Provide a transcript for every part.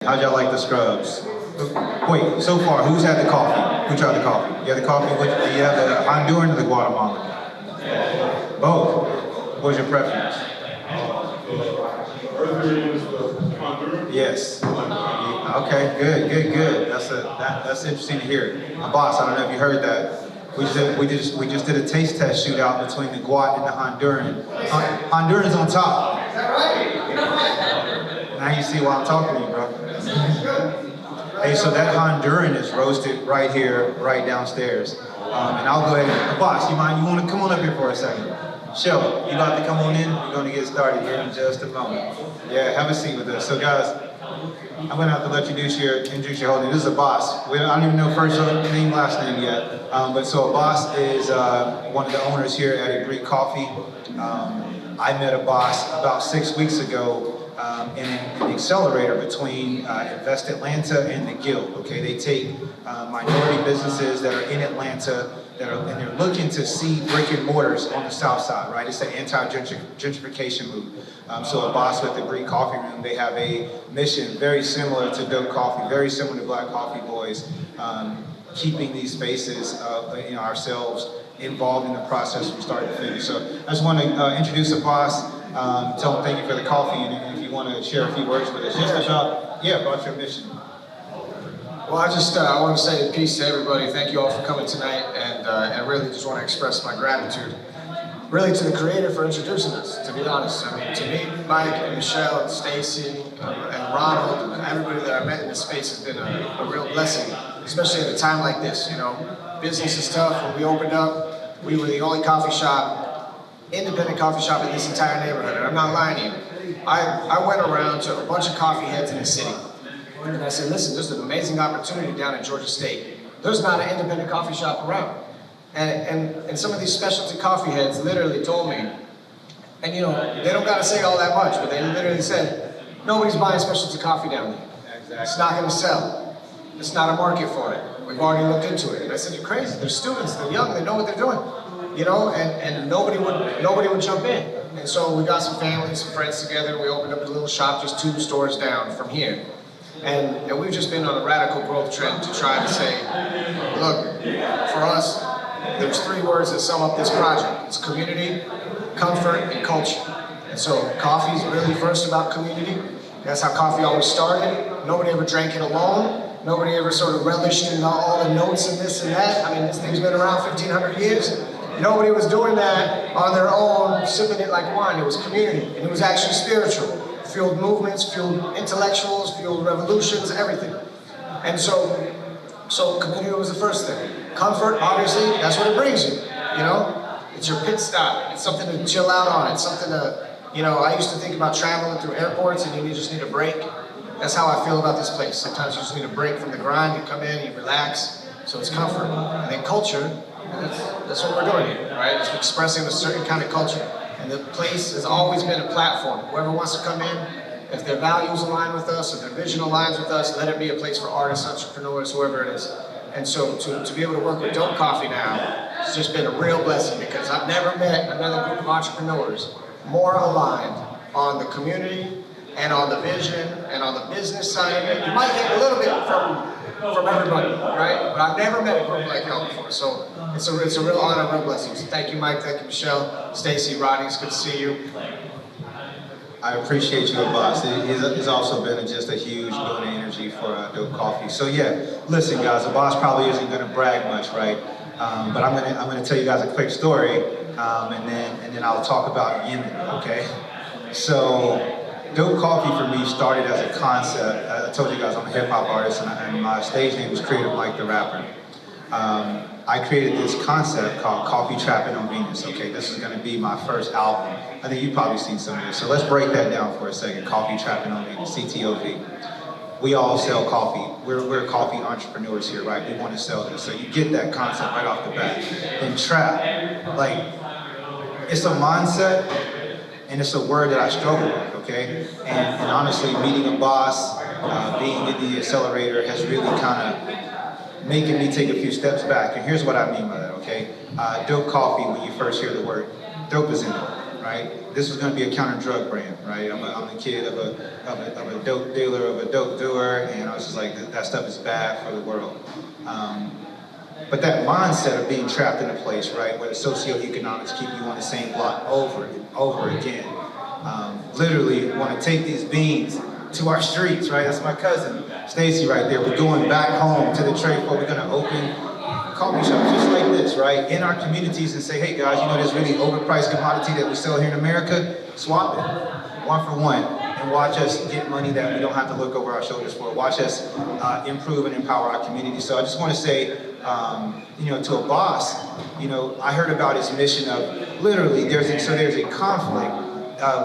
How'd y'all like the scrubs? Wait, so far, who's had the coffee? Who tried the coffee? You had the coffee? Do you have the Honduran or the Guatemalan? Both. What's your preference? Yes. Okay, good. That's interesting to hear. Abbas, I don't know if you heard that. We just did a taste test shootout between the Guat and the Honduran. Honduran's on top. Now you see why I'm talking to you, bro. Hey, so that Honduran is roasted right here, right downstairs. And I'll go ahead and, Abbas, you want to come on up here for a second? Shell, you about to come on in? We're going to get started here in just a moment. Yeah, have a seat with us. So guys, I'm going to have to let you introduce your whole name. This is Abbas. I don't even know first name, last name yet. But so Abbas is one of the owners here at Ebrik Coffee. I met Abbas about 6 weeks ago in an accelerator between Invest Atlanta and the Guild. Okay, they take minority businesses that are in Atlanta and they're looking to see brick and mortars on the south side, right? It's an anti-gentrification move. So Abbas with the Ebrik Coffee Room, they have a mission very similar to Dope Coffee, very similar to Black Coffee Boys, keeping these spaces, ourselves involved in the process from start to finish. So I just want to introduce Abbas, tell him thank you for the coffee, and if you want to share a few words with us, just about your mission. Well, I want to say peace to everybody. Thank you all for coming tonight, and really just want to express my gratitude, really to the creator for introducing us, to be honest. I mean, to meet Mike and Michelle and Stacy and Ronald and everybody that I met in this space has been a real blessing, especially at a time like this, you know. Business is tough. When we opened up, we were the only coffee shop, independent coffee shop in this entire neighborhood, and I'm not lying to you. I went around to a bunch of coffee heads in the city, and I said, listen, there's an amazing opportunity down in Georgia State. There's not an independent coffee shop around. And some of these specialty coffee heads literally told me, and you know, they don't gotta say all that much, but they literally said, nobody's buying specialty coffee down there. Exactly. It's not gonna sell. It's not a market for it. We've already looked into it. And I said, you're crazy. They're students, they're young, they know what they're doing. You know, and nobody would jump in. And so we got some family, some friends together, and we opened up a little shop just 2 stores down from here. And we've just been on a radical growth trend to try to say, look, for us, there's 3 words that sum up this project. It's community, comfort, and culture. And so coffee is really first about community. That's how coffee always started. Nobody ever drank it alone. Nobody ever sort of relished in all the notes and this and that. I mean, this thing's been around 1,500 years. Nobody was doing that on their own, sipping it like wine. It was community, and it was actually spiritual. Fueled movements, fueled intellectuals, fueled revolutions, everything. And so community was the first thing. Comfort, obviously, that's what it brings you, you know? It's your pit stop. It's something to chill out on. It's something to, you know, I used to think about traveling through airports and you just need a break. That's how I feel about this place. Sometimes you just need a break from the grind. You come in, you relax. So it's comfort. And then culture, that's what we're doing here, right? It's expressing a certain kind of culture. And the place has always been a platform. Whoever wants to come in, if their values align with us, if their vision aligns with us, let it be a place for artists, entrepreneurs, whoever it is. And so to be able to work with Dope Coffee now, it's just been a real blessing because I've never met another group of entrepreneurs more aligned on the community and on the vision and on the business side of it. You might get a little bit from everybody, right? But I've never met a group like y'all before. So it's a real honor, real blessing. So thank you, Mike, thank you, Michelle, Stacy, Rodney, it's good to see you. I appreciate you, Abbas. It's also been just a huge boon of energy for Dope Coffee. So yeah, listen guys, Abbas probably isn't gonna brag much, right? But I'm gonna tell you guys a quick story, and then I'll talk about Yemen, okay? So Dope Coffee for me started as a concept. I told you guys I'm a hip hop artist and my stage name was Creative Mike the Rapper. I created this concept called Coffee Trapping on Venus, okay? This is gonna be my first album. I think you've probably seen some of this. So let's break that down for a second. Coffee Trapping on Venus, CTOV. We all sell coffee. We're coffee entrepreneurs here, right? We want to sell this. So you get that concept right off the bat. And trap, like, it's a mindset and it's a word that I struggle with, okay? And honestly, meeting Abbas, being in the accelerator has really kind of making me take a few steps back. And here's what I mean by that, okay? Dope Coffee, when you first hear the word, dope is in it. right? This was going to be a counter-drug brand, right? I'm the kid of a dope dealer, of a dope doer, and I was just like, that stuff is bad for the world. But that mindset of being trapped in a place, right, where the socioeconomics keep you on the same block over and over again. Literally want to take these beans to our streets, right? That's my cousin, Stacy, right there. We're going back home to the trade floor. We're going to open coffee shops just like this, right? In our communities and say, hey guys, you know this really overpriced commodity that we sell here in America? Swap it, 1 for 1, and watch us get money that we don't have to look over our shoulders for. Watch us improve and empower our community. So I just want to say, to Abbas, I heard about his mission of literally, there's a conflict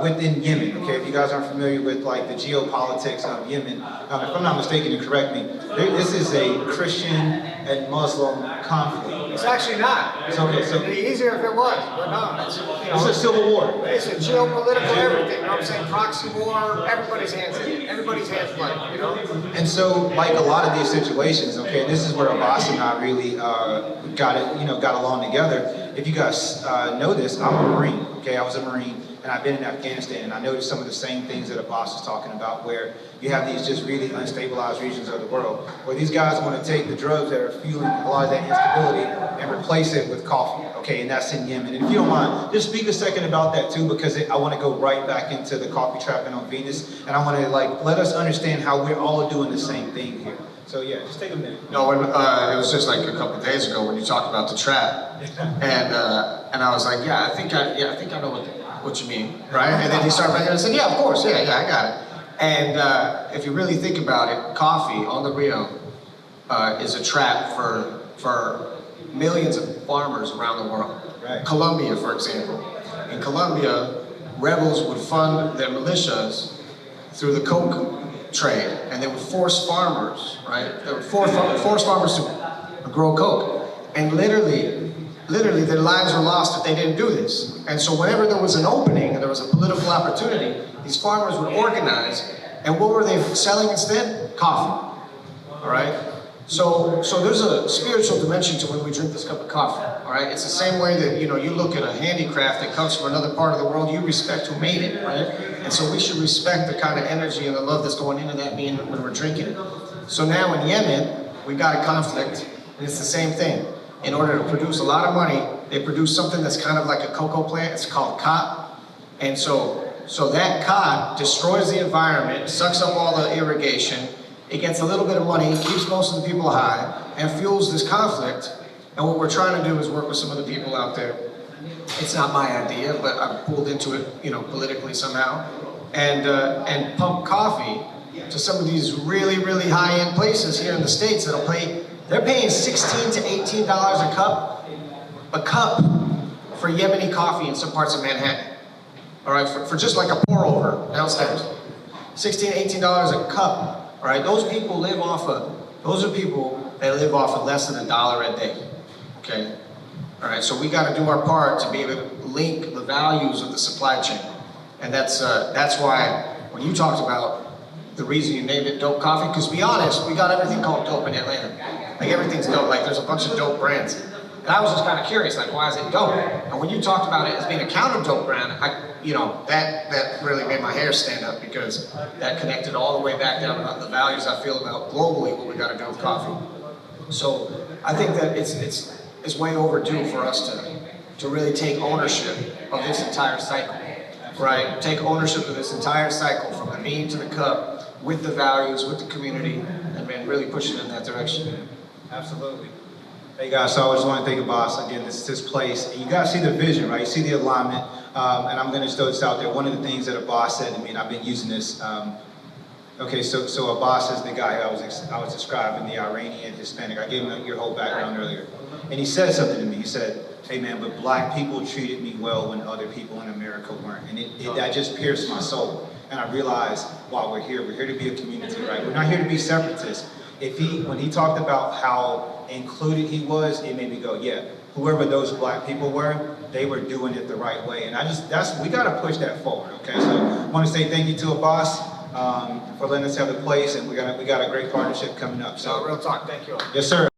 within Yemen, okay? If you guys aren't familiar with like the geopolitics of Yemen, if I'm not mistaken, and correct me, this is a Christian and Muslim conflict. It's actually not. It's okay, so It'd be easier if it was, but no. it's a civil war. It's a geopolitical everything, you know what I'm saying? Proxy war, everybody's hands in it. Everybody's hands play, And so, like a lot of these situations, okay, this is where Abbas and I really got along together. If you guys know this, I'm a Marine, okay? I was a Marine. And I've been in Afghanistan, and I noticed some of the same things that Abbas is talking about, where you have these just really unstabilized regions of the world, where these guys want to take the drugs that are fueling a lot of that instability and replace it with coffee, okay, and that's in Yemen. And if you don't mind, just speak a second about that too, because I want to go right back into the coffee trapping on Venus, and I want to let us understand how we're all doing the same thing here. So yeah, just take a minute. No, it was just like a couple of days ago when you talked about the trap, and I was like, I think I know what you mean, right? And then he started bringing it and said, yeah, of course, yeah, I got it. And if you really think about it, coffee on the Rio is a trap for millions of farmers around the world. Right. Colombia, for example. In Colombia, rebels would fund their militias through the coke trade, and they would force farmers, right? They would force farmers to grow coke. And literally their lives were lost if they didn't do this. And so whenever there was an opening and there was a political opportunity, these farmers would organize, and what were they selling instead? Coffee, all right? So there's a spiritual dimension to when we drink this cup of coffee, all right? It's the same way that, you look at a handicraft that comes from another part of the world, you respect who made it, right? And so we should respect the kind of energy and the love that's going into that being when we're drinking it. So now in Yemen, we've got a conflict, and it's the same thing. In order to produce a lot of money, they produce something that's kind of like a cocoa plant. It's called cot. And so that cot destroys the environment, sucks up all the irrigation. It gets a little bit of money, keeps most of the people high, and fuels this conflict. And what we're trying to do is work with some of the people out there. It's not my idea, but I'm pulled into it, politically somehow. And pump coffee to some of these really, really high-end places here in the States that'll pay. They're paying $16 to $18 a cup for Yemeni coffee in some parts of Manhattan. All right, for just like a pour over downstairs. $16 to $18 a cup. All right, those are people that live off of less than $1 a day. Okay? All right, so we got to do our part to be able to link the values of the supply chain. And that's why when you talked about the reason you named it Dope Coffee, because to be honest, we got everything called dope in Atlanta. Like everything's dope, like there's a bunch of dope brands. And I was just kind of curious, like why is it dope? And when you talked about it as being a counter-dope brand, that really made my hair stand up, because that connected all the way back down about the values I feel about globally what we got to do with coffee. So I think that it's way overdue for us to really take ownership of this entire cycle, right? Take ownership of this entire cycle from the bean to the cup, with the values, with the community, and really push it in that direction. Absolutely. Hey guys, so I just want to thank Abbas. Again, this is his place. And you guys see the vision, right? You see the alignment. And I'm going to throw this out there. One of the things that Abbas said to me, and I've been using this. Okay, so Abbas is the guy I was describing, the Iranian Hispanic. I gave him your whole background earlier. And he said something to me. He said, hey man, but black people treated me well when other people in America weren't. And that just pierced my soul. And I realized, while we're here to be a community, right? We're not here to be separatists. When he talked about how included he was, it made me go, yeah, whoever those black people were, they were doing it the right way. And we gotta push that forward, okay? So I wanna say thank you to Abbas for letting us have the place, and we got a great partnership coming up. So real talk, thank you all. Yes, sir.